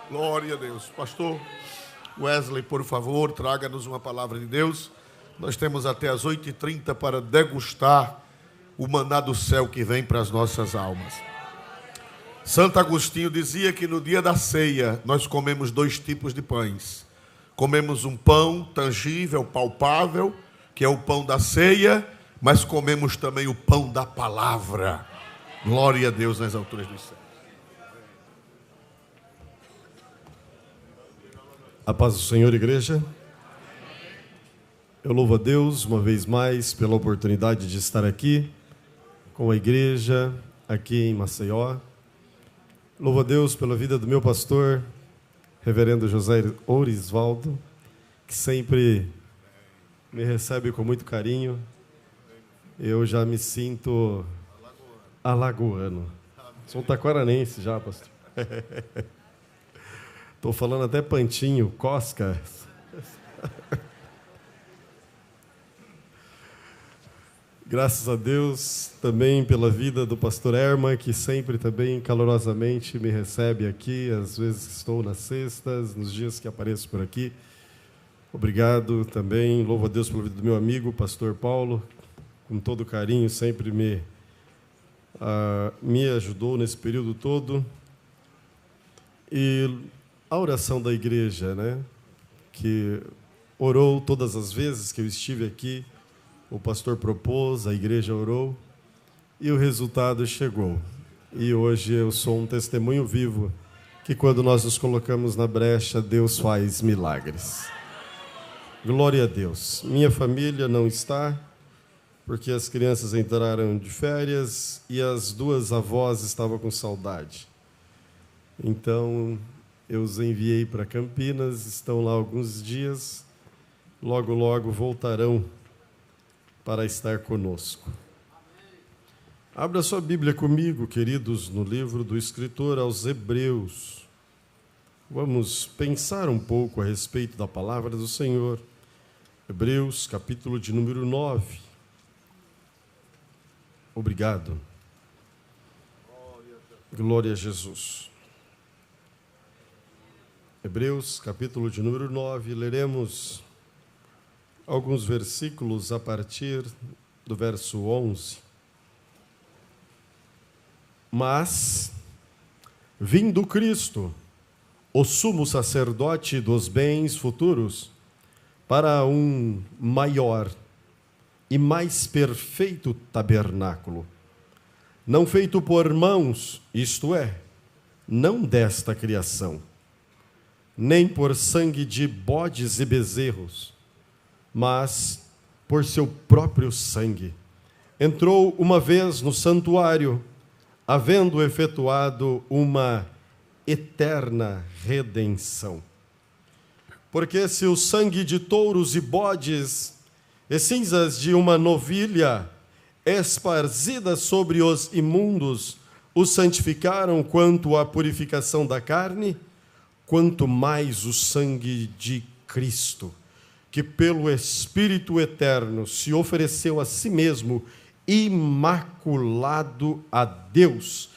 Glória a Deus. Pastor Wesley, por favor, traga-nos uma palavra de Deus. Nós temos até as 8h30 para degustar o maná do céu que vem para as nossas almas. Santo Agostinho dizia que no dia da ceia nós comemos 2 tipos de pães. Comemos um pão tangível, palpável, que é o pão da ceia, mas comemos também o pão da palavra. Glória a Deus nas alturas dos céus. A paz do Senhor, igreja. Eu louvo a Deus uma vez mais pela oportunidade de estar aqui com a igreja aqui em Maceió. Louvo a Deus pela vida do meu pastor, reverendo José Ourisvaldo, que sempre me recebe com muito carinho. Eu já me sinto alagoano. Sou um taquaranense já, pastor. Estou falando até pantinho, cosca. Graças a Deus também pela vida do pastor Herman, que sempre também calorosamente me recebe aqui, às vezes estou nas sextas, nos dias que apareço por aqui. Obrigado também, louvo a Deus pela vida do meu amigo, pastor Paulo, com todo carinho, sempre me ajudou nesse período todo. E a oração da igreja, né, que orou todas as vezes que eu estive aqui, o pastor propôs, a igreja orou, e o resultado chegou. E hoje eu sou um testemunho vivo que quando nós nos colocamos na brecha, Deus faz milagres. Glória a Deus. Minha família não está, porque as crianças entraram de férias e as 2 avós estavam com saudade. Então, eu os enviei para Campinas, estão lá alguns dias, logo, logo voltarão para estar conosco. Abra sua Bíblia comigo, queridos, no livro do escritor aos Hebreus. Vamos pensar um pouco a respeito da palavra do Senhor. Hebreus, capítulo de número 9. Obrigado. Glória a Jesus. Hebreus, capítulo de número 9, leremos alguns versículos a partir do verso 11. Mas, vindo Cristo, o sumo sacerdote dos bens futuros, para um maior e mais perfeito tabernáculo, não feito por mãos, isto é, não desta criação, nem por sangue de bodes e bezerros, mas por seu próprio sangue. Entrou uma vez no santuário, havendo efetuado uma eterna redenção. Porque se o sangue de touros e bodes e cinzas de uma novilha esparzidas sobre os imundos os santificaram quanto à purificação da carne, quanto mais o sangue de Cristo, que pelo Espírito Eterno se ofereceu a si mesmo, imaculado a Deus,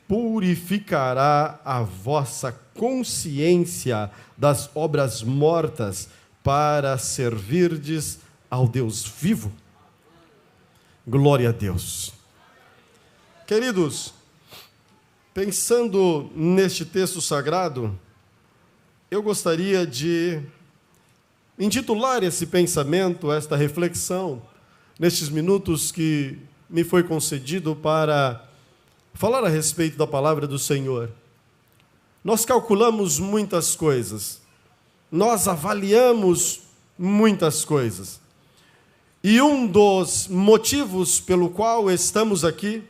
purificará a vossa consciência das obras mortas, para servirdes ao Deus vivo. Glória a Deus. Queridos, pensando neste texto sagrado, eu gostaria de intitular esse pensamento, esta reflexão, nestes minutos que me foi concedido para falar a respeito da palavra do Senhor. Nós calculamos muitas coisas, nós avaliamos muitas coisas. E um dos motivos pelo qual estamos aqui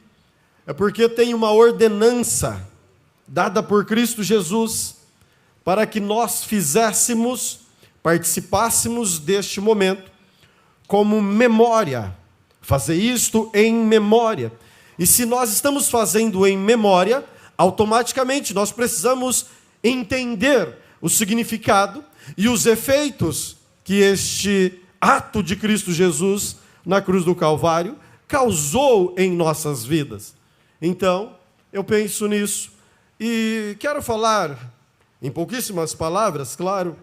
é porque tem uma ordenança dada por Cristo Jesus para que nós participássemos deste momento como memória, fazer isto em memória. E se nós estamos fazendo em memória, automaticamente nós precisamos entender o significado e os efeitos que este ato de Cristo Jesus na cruz do Calvário causou em nossas vidas. Então, eu penso nisso e quero falar Em pouquíssimas palavras, claro,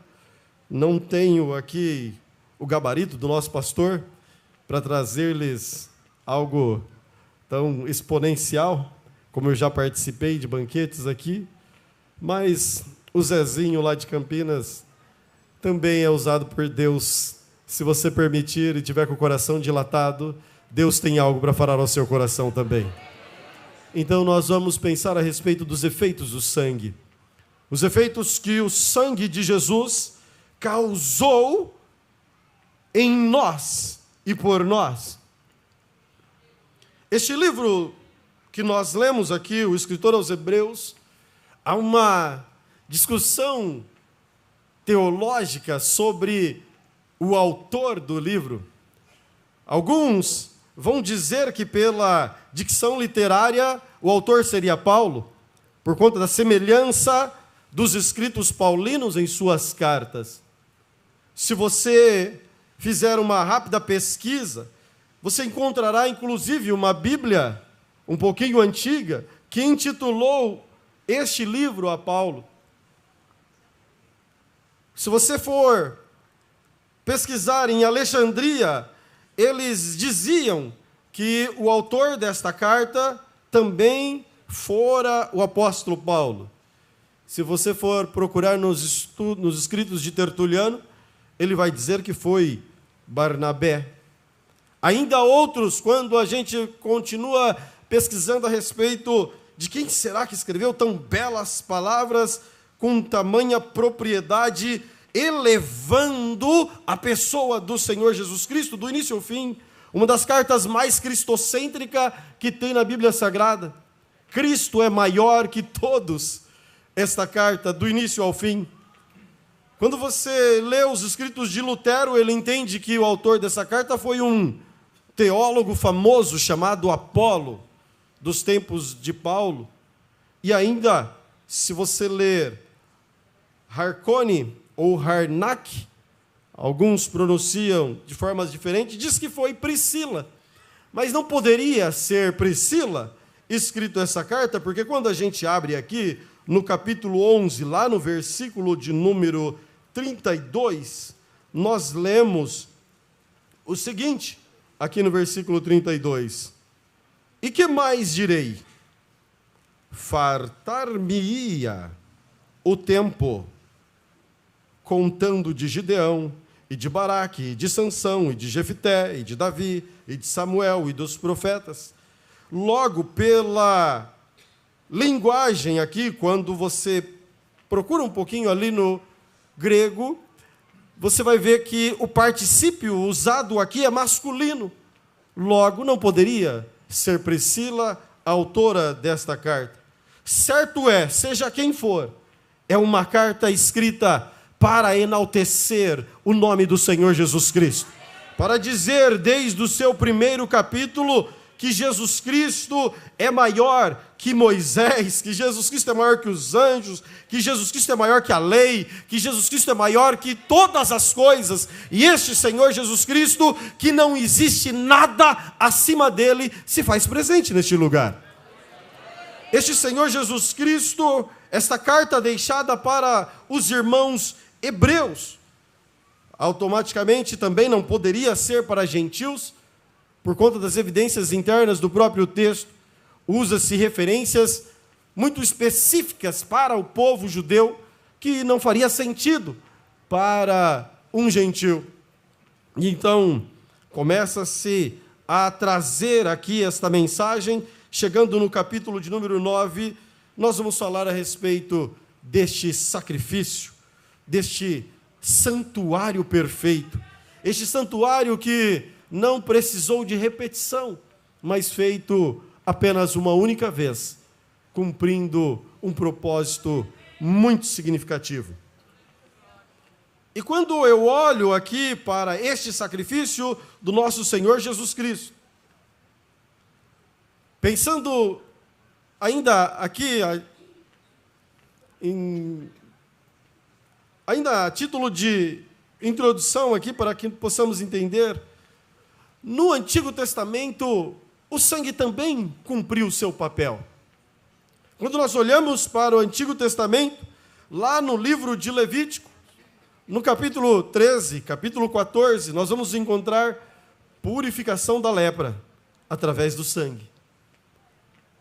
não tenho aqui o gabarito do nosso pastor para trazer-lhes algo tão exponencial, como eu já participei de banquetes aqui, mas o Zezinho lá de Campinas também é usado por Deus. Se você permitir e tiver com o coração dilatado, Deus tem algo para falar ao seu coração também. Então nós vamos pensar a respeito dos efeitos do sangue. Os efeitos que o sangue de Jesus causou em nós e por nós. Este livro que nós lemos aqui, o escritor aos Hebreus, há uma discussão teológica sobre o autor do livro. Alguns vão dizer que pela dicção literária o autor seria Paulo, por conta da semelhança dos escritos paulinos em suas cartas. Se você fizer uma rápida pesquisa, você encontrará inclusive uma Bíblia um pouquinho antiga que intitulou este livro a Paulo. Se você for pesquisar em Alexandria, eles diziam que o autor desta carta também fora o apóstolo Paulo. Se você for procurar nos escritos de Tertuliano, ele vai dizer que foi Barnabé. Ainda outros, quando a gente continua pesquisando a respeito de quem será que escreveu tão belas palavras com tamanha propriedade, elevando a pessoa do Senhor Jesus Cristo, do início ao fim, uma das cartas mais cristocêntricas que tem na Bíblia Sagrada. Cristo é maior que todos. Esta carta, do início ao fim. Quando você lê os escritos de Lutero, ele entende que o autor dessa carta foi um teólogo famoso chamado Apolo, dos tempos de Paulo. E ainda, se você ler Harcone ou Harnack, alguns pronunciam de formas diferentes, diz que foi Priscila. Mas não poderia ser Priscila escrito essa carta, porque quando a gente abre aqui, no capítulo 11, lá no versículo de número 32, nós lemos o seguinte, aqui no versículo 32. E que mais direi? Fartar-me-ia o tempo, contando de Gideão, e de Baraque, e de Sansão, e de Jefité, e de Davi, e de Samuel, e dos profetas. Logo, pela linguagem aqui, quando você procura um pouquinho ali no grego, você vai ver que o particípio usado aqui é masculino. Logo, não poderia ser Priscila a autora desta carta. Certo é, seja quem for, é uma carta escrita para enaltecer o nome do Senhor Jesus Cristo. Para dizer, desde o seu primeiro capítulo, que Jesus Cristo é maior que Moisés, que Jesus Cristo é maior que os anjos, que Jesus Cristo é maior que a lei, que Jesus Cristo é maior que todas as coisas, e este Senhor Jesus Cristo, que não existe nada acima dele, se faz presente neste lugar. Este Senhor Jesus Cristo, esta carta deixada para os irmãos hebreus, automaticamente também não poderia ser para gentios, por conta das evidências internas do próprio texto. Usa-se referências muito específicas para o povo judeu, que não faria sentido para um gentio. E então, começa-se a trazer aqui esta mensagem. Chegando no capítulo de número 9, nós vamos falar a respeito deste sacrifício, deste santuário perfeito. Este santuário que não precisou de repetição, mas feito apenas uma única vez, cumprindo um propósito muito significativo. E quando eu olho aqui para este sacrifício do nosso Senhor Jesus Cristo, pensando ainda aqui, ainda a título de introdução aqui, para que possamos entender, no Antigo Testamento, o sangue também cumpriu o seu papel. Quando nós olhamos para o Antigo Testamento, lá no livro de Levítico, no capítulo 13, capítulo 14, nós vamos encontrar purificação da lepra através do sangue.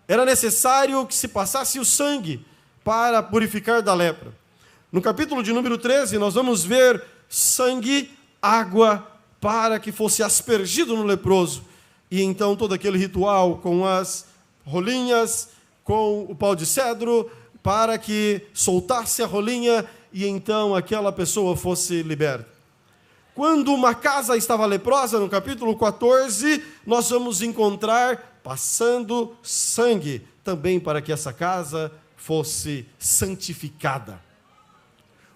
Era necessário que se passasse o sangue para purificar da lepra. No capítulo de número 13, nós vamos ver sangue, água, para que fosse aspergido no leproso. E então todo aquele ritual com as rolinhas, com o pau de cedro, para que soltasse a rolinha e então aquela pessoa fosse liberta. Quando uma casa estava leprosa, no capítulo 14, nós vamos encontrar passando sangue, também para que essa casa fosse santificada.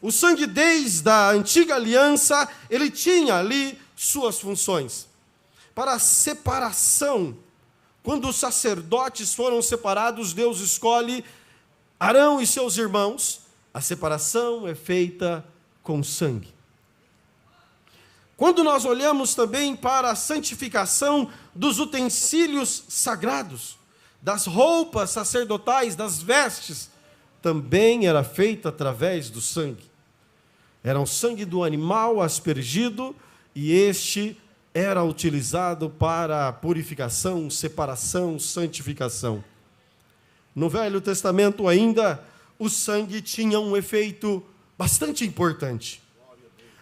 O sangue, desde a antiga aliança, ele tinha ali suas funções. Para a separação, quando os sacerdotes foram separados, Deus escolhe Arão e seus irmãos. A separação é feita com sangue. Quando nós olhamos também para a santificação dos utensílios sagrados, das roupas sacerdotais, das vestes, também era feita através do sangue. Era o sangue do animal aspergido e este era utilizado para a purificação, separação, santificação. No Velho Testamento ainda, o sangue tinha um efeito bastante importante.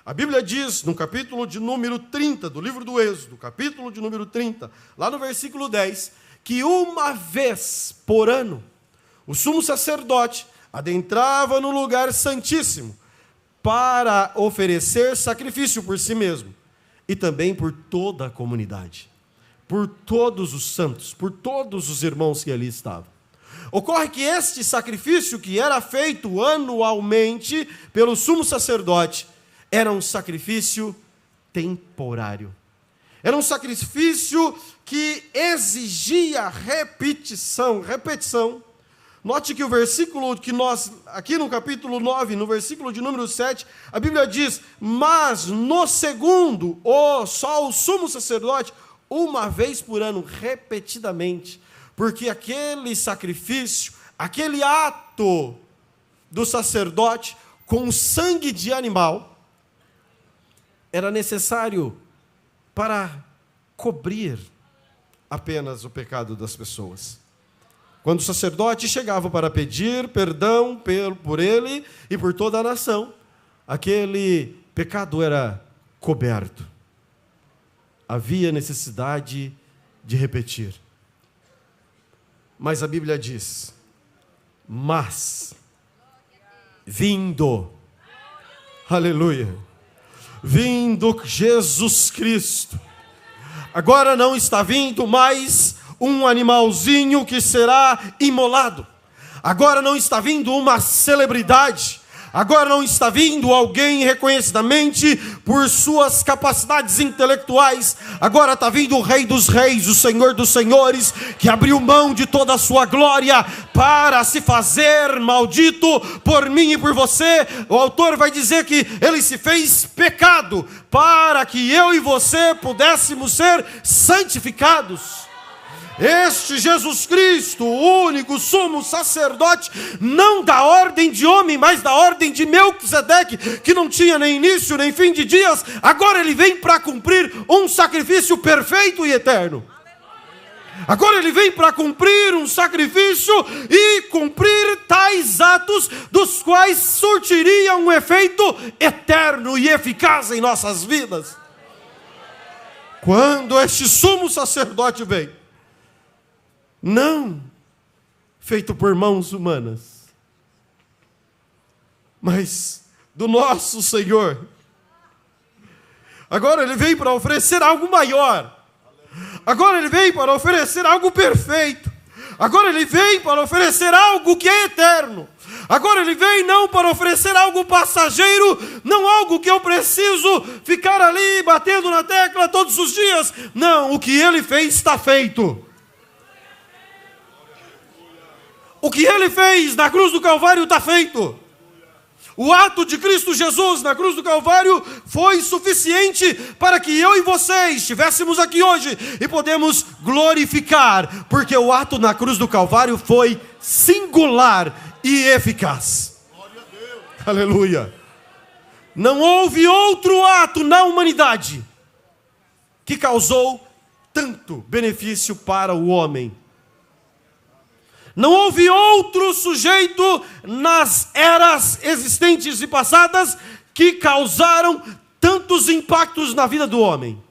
A Bíblia diz, no capítulo de número 30, do livro do Êxodo, capítulo de número 30, lá no versículo 10, que uma vez por ano, o sumo sacerdote adentrava no lugar santíssimo para oferecer sacrifício por si mesmo e também por toda a comunidade, por todos os santos, por todos os irmãos que ali estavam. Ocorre que este sacrifício que era feito anualmente pelo sumo sacerdote era um sacrifício temporário. Era um sacrifício que exigia repetição. Note que o versículo que nós, aqui no capítulo 9, no versículo de número 7, a Bíblia diz: mas no segundo, só o sumo sacerdote, uma vez por ano, repetidamente, porque aquele sacrifício, aquele ato do sacerdote com sangue de animal, era necessário para cobrir apenas o pecado das pessoas. Quando o sacerdote chegava para pedir perdão por ele e por toda a nação, aquele pecado era coberto. Havia necessidade de repetir. Mas a Bíblia diz: mas vindo, aleluia, vindo Jesus Cristo, agora não está vindo mais um animalzinho que será imolado, agora não está vindo uma celebridade, agora não está vindo alguém reconhecidamente por suas capacidades intelectuais, agora está vindo o Rei dos Reis, o Senhor dos Senhores, que abriu mão de toda a sua glória para se fazer maldito por mim e por você. O autor vai dizer que ele se fez pecado para que eu e você pudéssemos ser santificados. Este Jesus Cristo, o único sumo sacerdote, não da ordem de homem, mas da ordem de Melquisedeque, que não tinha nem início nem fim de dias, agora ele vem para cumprir um sacrifício perfeito e eterno. Agora ele vem para cumprir um sacrifício e cumprir tais atos dos quais surtiriam um efeito eterno e eficaz em nossas vidas. Quando este sumo sacerdote vem, não feito por mãos humanas, mas do nosso Senhor. Agora ele vem para oferecer algo maior. Agora ele vem para oferecer algo perfeito. Agora ele vem para oferecer algo que é eterno. Agora ele vem não para oferecer algo passageiro, não algo que eu preciso ficar ali batendo na tecla todos os dias. Não, o que ele fez está feito. O que ele fez na cruz do Calvário está feito. O ato de Cristo Jesus na cruz do Calvário foi suficiente para que eu e você estivéssemos aqui hoje e podemos glorificar, porque o ato na cruz do Calvário foi singular e eficaz. Aleluia. Não houve outro ato na humanidade que causou tanto benefício para o homem. Não houve outro sujeito nas eras existentes e passadas que causaram tantos impactos na vida do homem.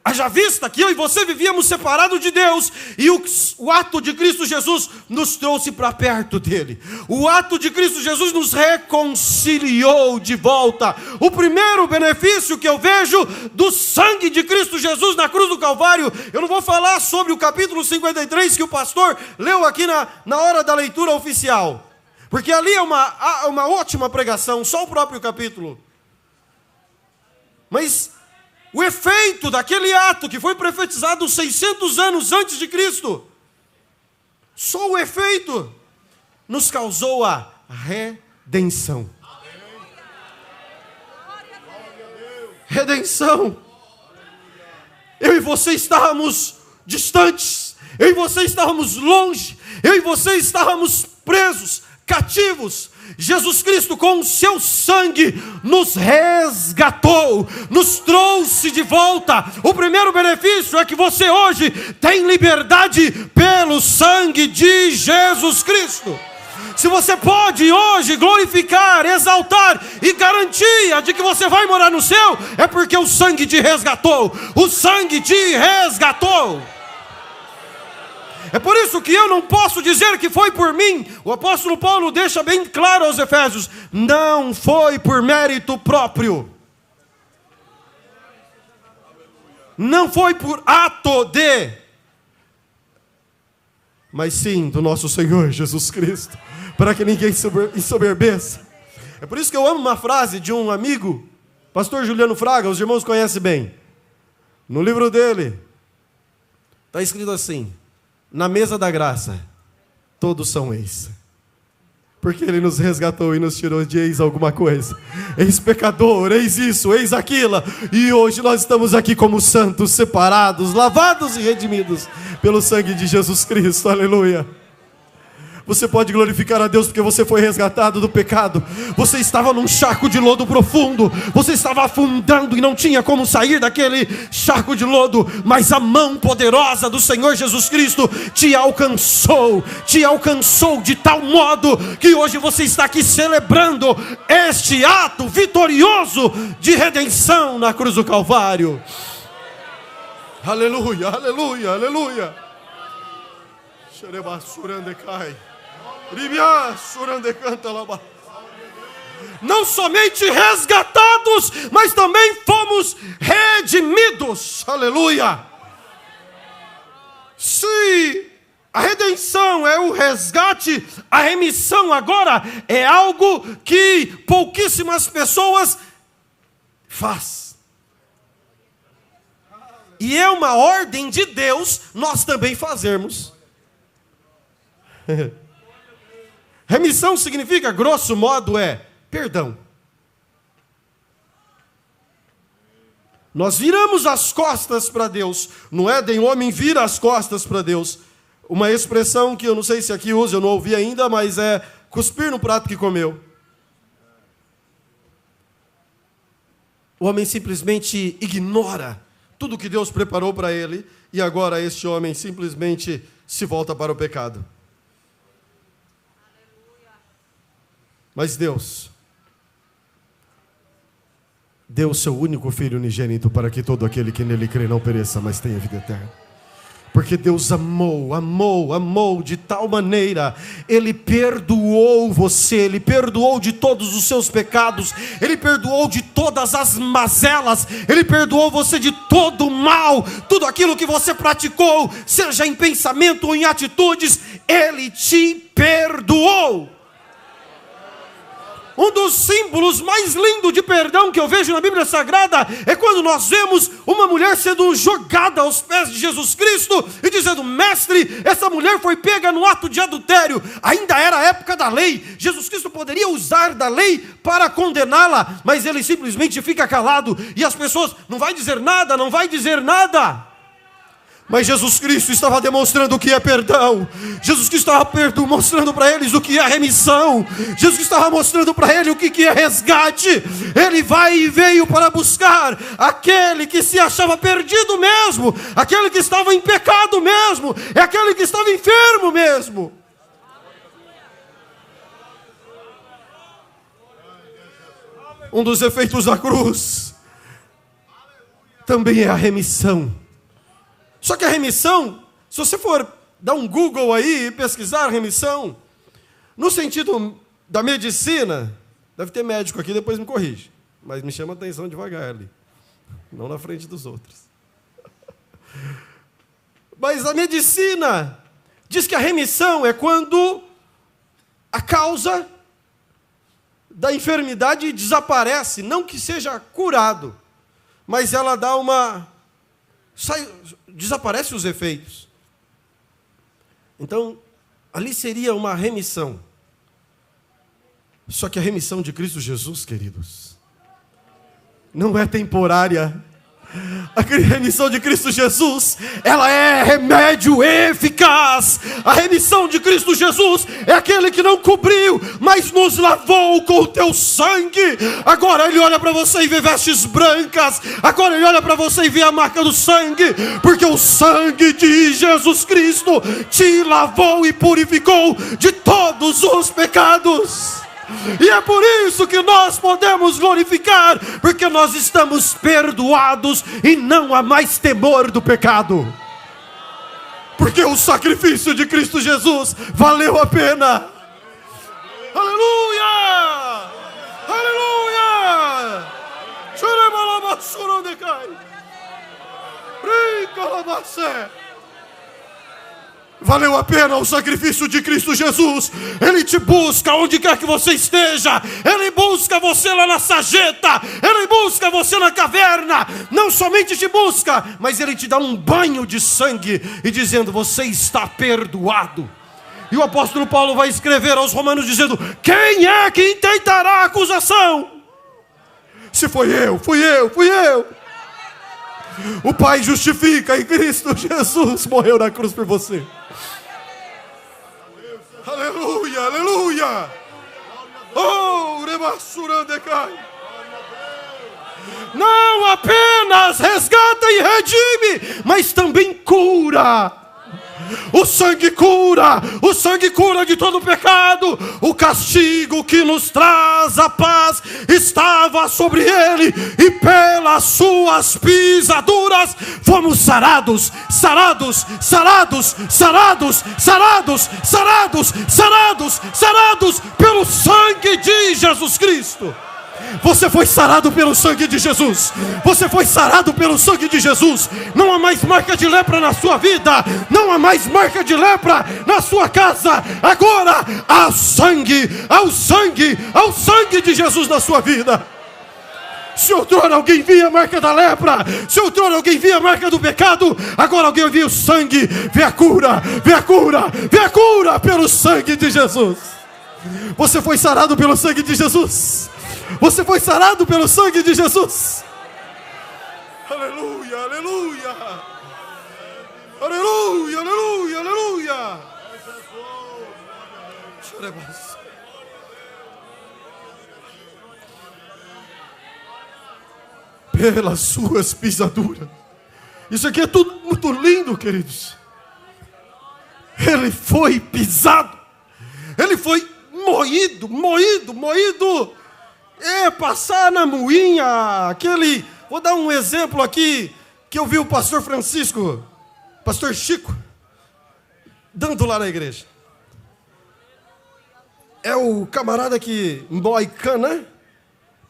Haja vista que eu e você vivíamos separados de Deus, e o ato de Cristo Jesus nos trouxe para perto dele. O ato de Cristo Jesus nos reconciliou de volta. O primeiro benefício que eu vejo do sangue de Cristo Jesus na cruz do Calvário, eu não vou falar sobre o capítulo 53 que o pastor leu aqui na hora da leitura oficial, porque ali é uma ótima pregação, só o próprio capítulo. Mas o efeito daquele ato que foi profetizado 600 anos antes de Cristo, só o efeito nos causou a redenção. Redenção. Eu e você estávamos distantes, eu e você estávamos longe, eu e você estávamos presos, cativos. Jesus Cristo, com o seu sangue, nos resgatou, nos trouxe de volta. O primeiro benefício é que você hoje tem liberdade pelo sangue de Jesus Cristo. Se você pode hoje glorificar, exaltar e garantia de que você vai morar no céu, é porque o sangue te resgatou. O sangue te resgatou. É por isso que eu não posso dizer que foi por mim. O apóstolo Paulo deixa bem claro aos Efésios: não foi por mérito próprio, não foi por ato de, mas sim do nosso Senhor Jesus Cristo, para que ninguém ensoberbeça. É por isso que eu amo uma frase de um amigo, pastor Juliano Fraga, os irmãos conhecem bem. No livro dele está escrito assim: na mesa da graça, todos são ex. Porque Ele nos resgatou e nos tirou de ex alguma coisa. Ex pecador, ex isso, ex aquilo. E hoje nós estamos aqui como santos, separados, lavados e redimidos pelo sangue de Jesus Cristo. Aleluia. Você pode glorificar a Deus porque você foi resgatado do pecado. Você estava num charco de lodo profundo. Você estava afundando e não tinha como sair daquele charco de lodo. Mas a mão poderosa do Senhor Jesus Cristo te alcançou. Te alcançou de tal modo que hoje você está aqui celebrando este ato vitorioso de redenção na cruz do Calvário. Aleluia, aleluia, aleluia. Xerebassurandecai. Não somente resgatados, mas também fomos redimidos. Aleluia. Se a redenção é o resgate, a remissão agora é algo que pouquíssimas pessoas faz. E é uma ordem de Deus nós também fazermos. Remissão significa, grosso modo, perdão. Nós viramos as costas para Deus. No Éden, o homem vira as costas para Deus. Uma expressão que eu não sei se aqui usa, eu não ouvi ainda, mas é cuspir no prato que comeu. O homem simplesmente ignora tudo que Deus preparou para ele, e agora este homem simplesmente se volta para o pecado. Mas Deus deu o seu único Filho unigênito para que todo aquele que nele crê não pereça, mas tenha vida eterna. Porque Deus amou de tal maneira, Ele perdoou você, Ele perdoou de todos os seus pecados, Ele perdoou de todas as mazelas, Ele perdoou você de todo o mal, tudo aquilo que você praticou, seja em pensamento ou em atitudes, Ele te perdoou. Um dos símbolos mais lindos de perdão que eu vejo na Bíblia Sagrada é quando nós vemos uma mulher sendo jogada aos pés de Jesus Cristo e dizendo: mestre, essa mulher foi pega no ato de adultério. Ainda era a época da lei. Jesus Cristo poderia usar da lei para condená-la, mas ele simplesmente fica calado e as pessoas: não vai dizer nada, não vai dizer nada. Mas Jesus Cristo estava demonstrando o que é perdão. Jesus Cristo estava mostrando para eles o que é remissão. Jesus Cristo estava mostrando para eles o que é resgate. Ele veio para buscar aquele que se achava perdido mesmo, aquele que estava em pecado mesmo, é aquele que estava enfermo mesmo. Um dos efeitos da cruz também é a remissão. Só que a remissão, se você for dar um Google aí e pesquisar remissão, no sentido da medicina, deve ter médico aqui, depois me corrige, mas me chama a atenção devagar ali, não na frente dos outros. Mas a medicina diz que a remissão é quando a causa da enfermidade desaparece, não que seja curado, mas ela dá desaparece os efeitos. Então, ali seria uma remissão. Só que a remissão de Cristo Jesus, queridos, não é temporária. A remissão de Cristo Jesus, ela é remédio eficaz. A remissão de Cristo Jesus é aquele que não cobriu, mas nos lavou com o teu sangue. Agora Ele olha para você e vê vestes brancas. Agora Ele olha para você e vê a marca do sangue, porque o sangue de Jesus Cristo te lavou e purificou de todos os pecados. E é por isso que nós podemos glorificar, porque nós estamos perdoados e não há mais temor do pecado. Porque o sacrifício de Cristo Jesus valeu a pena. Aleluia! Aleluia! Valeu a pena o sacrifício de Cristo Jesus. Ele te busca onde quer que você esteja. Ele busca você lá na sarjeta. Ele busca você na caverna. Não somente te busca, mas Ele te dá um banho de sangue e dizendo: você está perdoado. E o apóstolo Paulo vai escrever aos Romanos dizendo: quem é que intentará a acusação? Se fui eu. O Pai justifica e Cristo Jesus morreu na cruz por você. Aleluia, aleluia. Oh, Rebassurandecai. Não apenas resgata e redime, mas também cura. O sangue cura de todo pecado. O castigo que nos traz a paz estava sobre Ele, e pelas suas pisaduras fomos sarados, sarados, sarados, sarados, sarados, sarados, sarados, sarados pelo sangue de Jesus Cristo. Você foi sarado pelo sangue de Jesus. Você foi sarado pelo sangue de Jesus. Não há mais marca de lepra na sua vida. Não há mais marca de lepra na sua casa. Agora há sangue, ao sangue, ao sangue de Jesus na sua vida. Se outrora alguém via a marca da lepra, se outrora alguém via a marca do pecado, agora alguém via o sangue, vê a cura, vê a cura, vê a cura pelo sangue de Jesus. Você foi sarado pelo sangue de Jesus. Você foi sarado pelo sangue de Jesus. Aleluia, aleluia. Aleluia, aleluia, aleluia. Pelas suas pisaduras. Isso aqui é tudo muito lindo, queridos. Ele foi pisado. Ele foi moído. Passar na moinha, aquele... Vou dar um exemplo aqui, que eu vi o pastor Francisco, pastor Chico, dando lá na igreja. É o camarada que moe cana,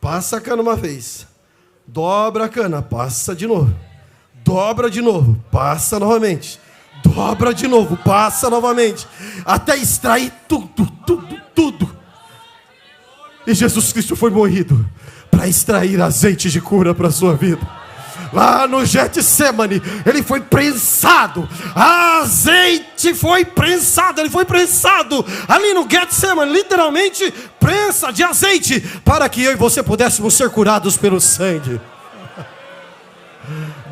passa a cana uma vez, dobra a cana, passa de novo, dobra de novo, passa novamente, dobra de novo, passa novamente, até extrair tudo. E Jesus Cristo foi moído para extrair azeite de cura para a sua vida. Lá no Getsemane, Ele foi prensado. Azeite foi prensado. Ele foi prensado ali no Getsemane, literalmente prensa de azeite, para que eu e você pudéssemos ser curados pelo sangue.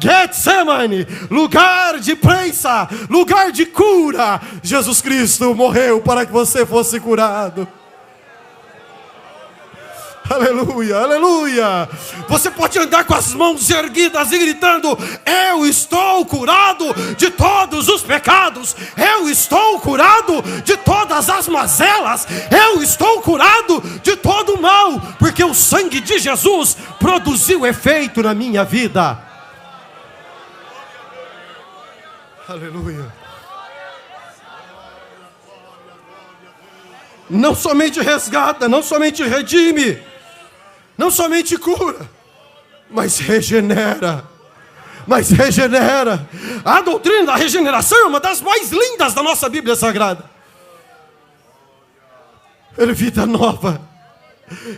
Getsemane, lugar de prensa, lugar de cura. Jesus Cristo morreu para que você fosse curado. Aleluia, aleluia. Você pode andar com as mãos erguidas e gritando: eu estou curado de todos os pecados, eu estou curado de todas as mazelas, eu estou curado de todo o mal, porque o sangue de Jesus produziu efeito na minha vida. Aleluia. Não somente resgata, não somente redime, não somente cura, mas regenera. Mas regenera. A doutrina da regeneração é uma das mais lindas da nossa Bíblia Sagrada. É vida nova.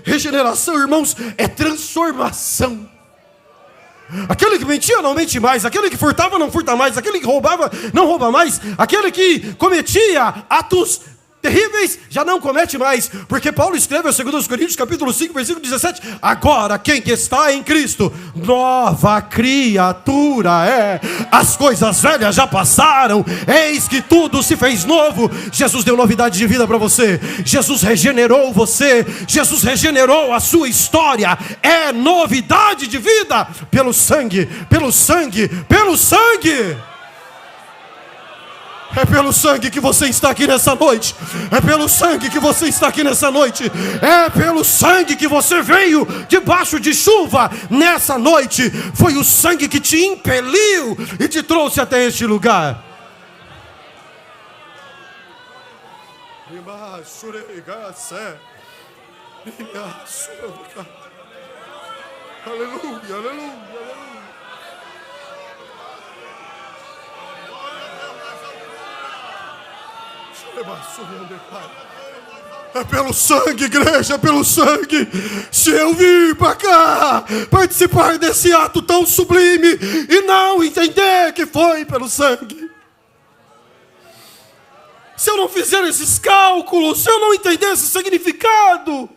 Regeneração, irmãos, é transformação. Aquele que mentia não mente mais, aquele que furtava não furta mais, aquele que roubava não rouba mais, aquele que cometia atos terríveis já não comete mais, porque Paulo escreve em 2 Coríntios capítulo 5, versículo 17: agora quem que está em Cristo, nova criatura é, as coisas velhas já passaram, eis que tudo se fez novo. Jesus deu novidade de vida para você, Jesus regenerou você, Jesus regenerou a sua história, é novidade de vida, pelo sangue, pelo sangue, pelo sangue. É pelo sangue que você está aqui nessa noite. É pelo sangue que você está aqui nessa noite. É pelo sangue que você veio debaixo de chuva nessa noite. Foi o sangue que te impeliu e te trouxe até este lugar. Aleluia, aleluia. É pelo sangue, igreja, é pelo sangue. Se eu vim para cá participar desse ato tão sublime e não entender que foi pelo sangue, se eu não fizer esses cálculos, se eu não entender esse significado.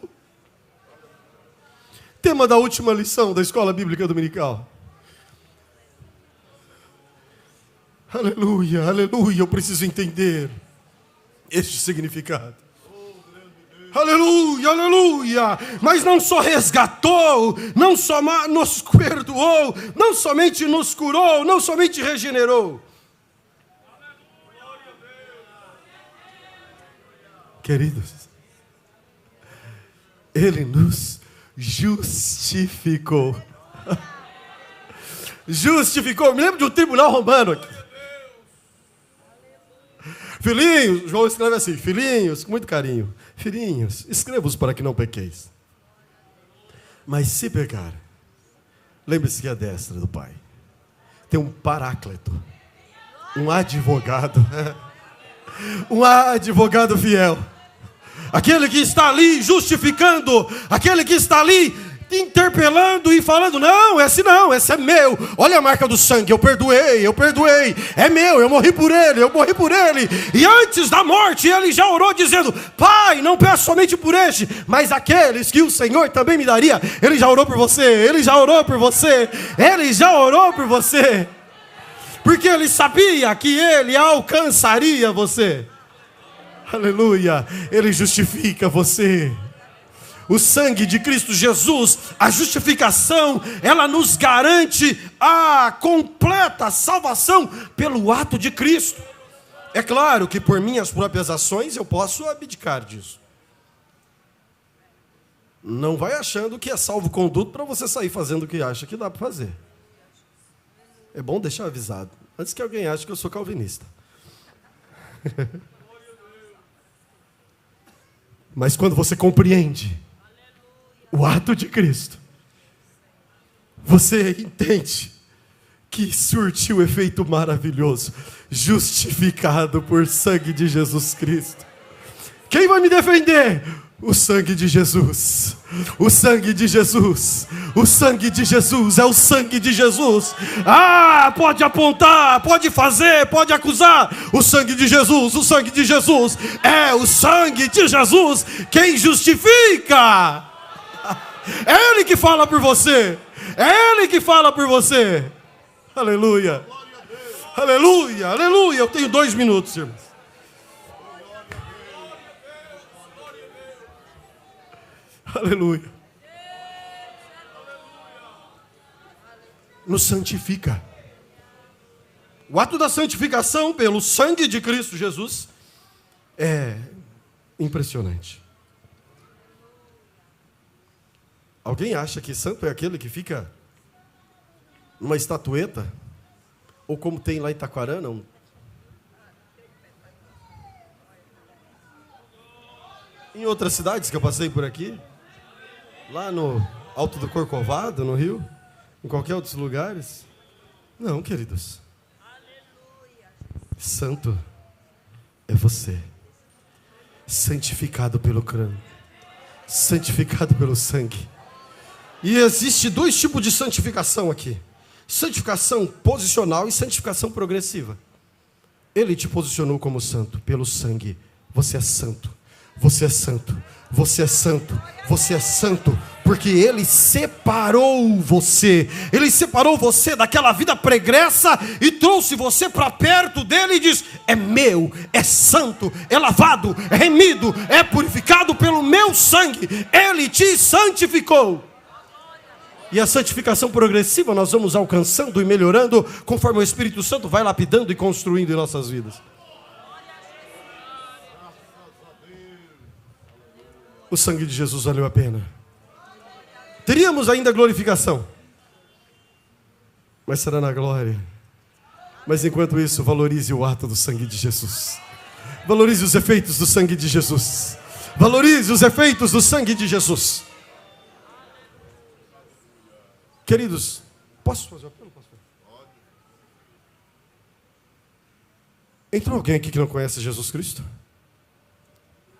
Tema da última lição da Escola Bíblica Dominical. Aleluia, aleluia, eu preciso entender este significado. Aleluia, aleluia. Mas não só resgatou, não só nos perdoou, não somente nos curou, não somente regenerou. Queridos, Ele nos justificou. Justificou. Me lembro de um tribunal romano aqui. Filhinhos, João escreve assim: filhinhos, com muito carinho, filhinhos, escreva-os para que não pequeis. Mas se pecar, lembre-se que a destra do Pai tem um paráclito, um advogado, um advogado fiel, aquele que está ali justificando, aquele que está ali interpelando e falando: não, esse é meu, olha a marca do sangue, eu perdoei, é meu, eu morri por ele. E antes da morte ele já orou dizendo: Pai, não peço somente por este, mas aqueles que o Senhor também me daria. Ele já orou por você, porque ele sabia que ele alcançaria você. Aleluia, ele justifica você. O sangue de Cristo Jesus, a justificação, ela nos garante a completa salvação pelo ato de Cristo. É claro que por minhas próprias ações eu posso abdicar disso. Não vai achando que é salvo-conduto para você sair fazendo o que acha que dá para fazer. É bom deixar avisado, antes que alguém ache que eu sou calvinista. Mas quando você compreende o ato de Cristo, você entende que surtiu efeito maravilhoso, justificado por sangue de Jesus Cristo. Quem vai me defender? O sangue de Jesus. O sangue de Jesus. O sangue de Jesus. É o sangue de Jesus. Ah, pode apontar, pode fazer, pode acusar. O sangue de Jesus. O sangue de Jesus. É o sangue de Jesus quem justifica. É Ele que fala por você. É Ele que fala por você. Aleluia. Aleluia, aleluia. Eu tenho 2 minutos, irmãos. Aleluia. Nos santifica. O ato da santificação pelo sangue de Cristo Jesus é impressionante. Alguém acha que santo é aquele que fica numa estatueta? Ou como tem lá em Itaquarana, em outras cidades que eu passei por aqui, lá no Alto do Corcovado, no Rio, em qualquer outros lugares. Não, queridos. Santo é você, santificado pelo crânio, santificado pelo sangue. E existe 2 tipos de santificação aqui: santificação posicional e santificação progressiva. Ele te posicionou como santo pelo sangue. Você é santo, você é santo, você é santo, você é santo, porque Ele separou você. Ele separou você daquela vida pregressa e trouxe você para perto dele e diz: é meu, é santo, é lavado, é remido, é purificado pelo meu sangue. Ele te santificou. E a santificação progressiva nós vamos alcançando e melhorando conforme o Espírito Santo vai lapidando e construindo em nossas vidas. O sangue de Jesus valeu a pena. Teríamos ainda glorificação, mas será na glória. Mas enquanto isso, valorize o ato do sangue de Jesus. Valorize os efeitos do sangue de Jesus. Valorize os efeitos do sangue de Jesus. Queridos, posso fazer uma pergunta? Entrou alguém aqui que não conhece Jesus Cristo?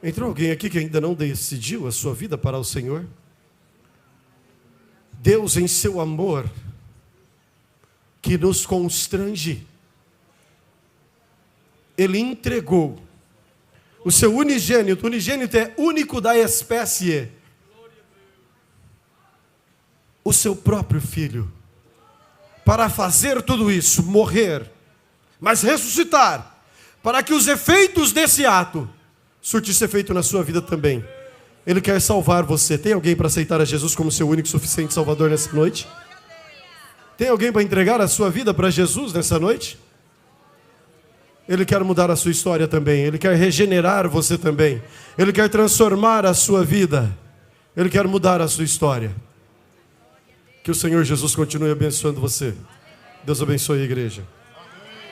Entrou alguém aqui que ainda não decidiu a sua vida para o Senhor? Deus, em seu amor, que nos constrange, Ele entregou o seu unigênito. O unigênito é único da espécie. O seu próprio filho, para fazer tudo isso, morrer, mas ressuscitar, para que os efeitos desse ato surtissem efeito na sua vida também. Ele quer salvar você. Tem alguém para aceitar a Jesus como seu único e suficiente Salvador nessa noite? Tem alguém para entregar a sua vida para Jesus nessa noite? Ele quer mudar a sua história também. Ele quer regenerar você também. Ele quer transformar a sua vida. Ele quer mudar a sua história. Que o Senhor Jesus continue abençoando você. Deus abençoe a igreja.